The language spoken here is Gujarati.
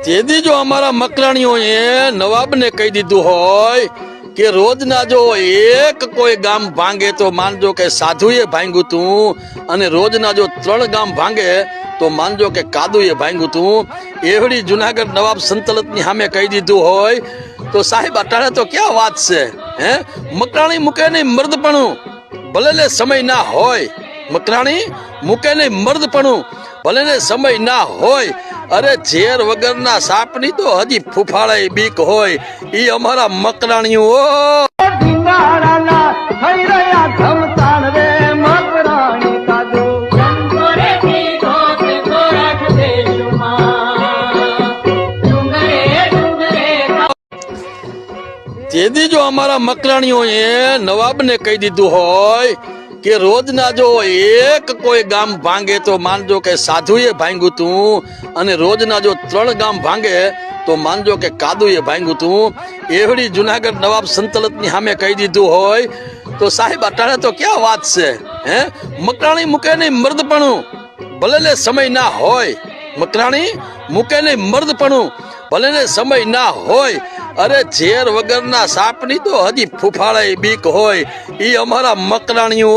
તેથી જો અમારા મકરાણીઓએ નવાબને કહી દીધું હોય કે રોજના જો એક કોઈ ગામ ભાંગે તો માનજો કે સાધુએ ભાંગ્યું તું, અને રોજના જો 3 ગામ ભાંગે તો માનજો કે કાદુએ ભાંગ્યું તું. એવડી જુનાગઢ નવાબ સંતલતની સામે કહી દીધું હોય તો સાહેબ અટાણે તો ક્યાં વાત છે? હે, મકરાણી મૂકે નહીં મર્દપણું, ભલે ને સમય ના હોય. મકરાણી મૂકે નહીં મર્દપણું, ભલે ને સમય ના હોય. અરે ઝેર વગરના સાપની તો હજી ફૂફાળે બીક હોય. ઈ અમારા મકરાણીઓ તેથી જો અમારા મકરાણીઓએ નવાબને કહી દીધું હોય કે રોજના જો એક કોઈ ગામ ભાંગે તો માનજો કે સાધુએ ભાંગ્યું તું, અને રોજના જો 3 ગામ ભાંગે તો માનજો કે કાદુએ ભાંગ્યું તું. એવડી જુનાગઢ નવાબ સંતલતની સામે કહી દીધું હોય તો સાહેબ અટાણે તો ક્યાં વાત છે? હે, મકરાણી મૂકે નહીં મર્દપણું, ભલે ને સમય ના હોય. મકરાણી મૂકે નહીં મર્દપણું, ભલે ને સમય ના હોય. અરે ઝેર વગરના સાપની તો હજી ફૂફાળે બીક હોય. ઈ અમારા મકરાણીઓ